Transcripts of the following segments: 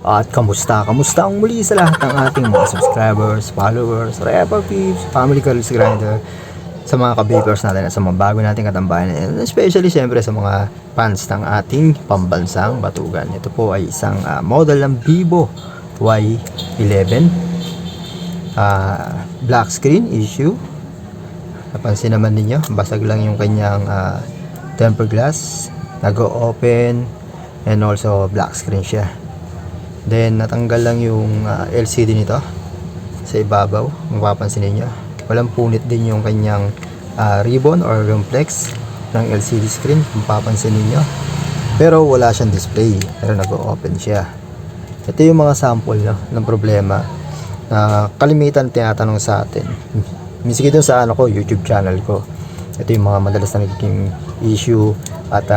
At kamusta ang muli sa lahat ng ating mga subscribers, followers, Repa Peeps, Family Carols Grinder, sa mga ka-vapers natin at sa mga bago nating katambayan, and especially syempre sa mga fans ng ating pambansang batugan. Ito po ay isang model ng Vivo Y11 black screen issue. Napansin naman ninyo, basag lang yung kanyang tempered glass, nag-open, and also black screen siya. Then natanggal lang yung LCD nito sa ibabaw, mapapansin niyo. Walang punit din yung kanyang ribbon or yung flex ng LCD screen, mapapansin niyo. Pero wala siyang display, pero nag-open siya. Ito yung mga sample ng problema na kalimitan tinatanong sa atin. Misiki dun sa YouTube channel ko. Ito yung mga madalas na nagiging issue at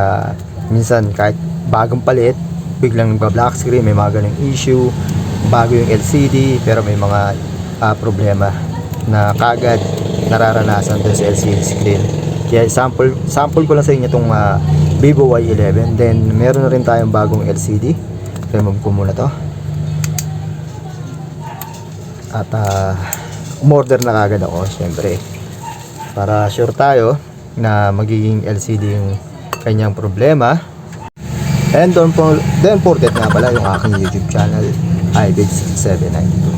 minsan kahit bagong palit, biglang nagba-black screen, may mga ganung issue. Bago yung LCD, pero may mga problema na kagad nararanasan dun sa LCD screen. Kaya sample ko lang sa inyo itong Vivo Y11. Then meron na rin tayong bagong LCD. Remove ko muna to. At umorder na kagad ako, syempre, para sure tayo na magiging LCD yung kanyang problema. And don't forget nga pala yung aking YouTube channel, iBabe6792.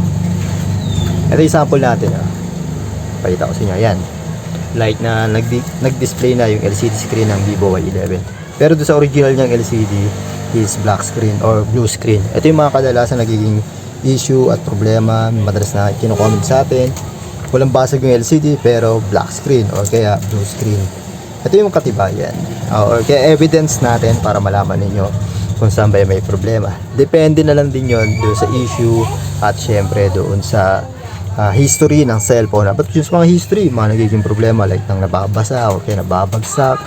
Ito yung sample natin. Pakita ko sa inyo. Ayan. Like na nag-display na yung LCD screen ng Vivo Y11. Pero doon sa original niyang LCD is black screen or blue screen. Ito yung mga kadalasan nagiging issue at problema. Madalas na kino-comment sa atin. Walang basag yung LCD pero black screen or kaya blue screen. Ito yung katibayan or kaya evidence natin para malaman ninyo kung saan ba may problema. Depende na lang din yon doon sa issue at syempre doon sa history ng cellphone. But yung mga history, mga nagiging problema like nang nababasa o kaya nababagsak,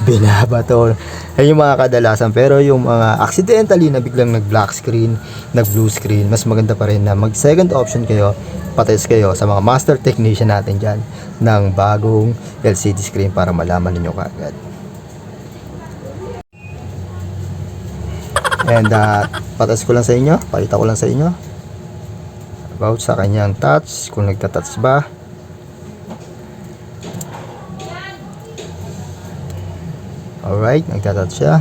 binabato, ay yung mga kadalasan. Pero yung mga accidentally na biglang nag-black screen, nag-blue screen, mas maganda pa rin na mag-second option kayo, patest kayo sa mga master technician natin dyan ng bagong LCD screen para malaman ninyo kagad. And patest ko lang sa inyo, pakita ko lang sa inyo about sa kanyang touch, kung nagta-touch ba. Alright, nagta-touch siya.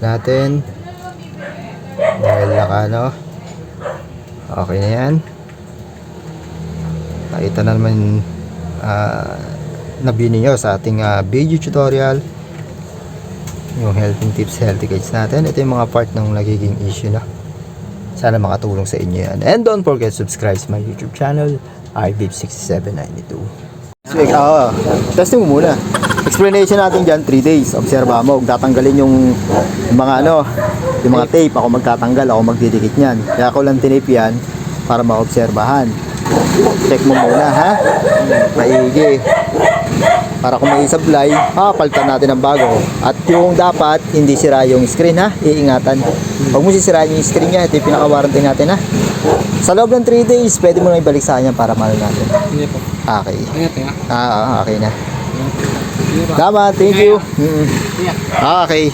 Natin dahil nakano, okay na yan. Nakita na naman nabini nyo sa ating video tutorial yung healthy tips, healthy guides natin. Ito yung mga part ng nagiging issue na. Sana makatulong sa inyo yan. And don't forget to subscribe to my YouTube channel, iBabe6792. Testing mo muna. Explanation natin dyan, 3 days. Obserba mo, tatanggalin yung mga yung mga tape. Ako magtatanggal, ako magdidikit nyan. Kaya ako lang tinape yan para maobserbahan. Check mo muna, ha? Maigi. Para kung may sablay, palitan natin ng bago. At yung dapat, hindi sira yung screen, ha? Iingatan. Huwag mo sisirain yung screen niya. Ito yung pinaka-warranty natin, ha? Sa loob ng 3 days, pwede mo na ibalik sa kanya para mahal natin. Hindi po. Okay. Ingat. Okay na. Tama, thank you. Okay.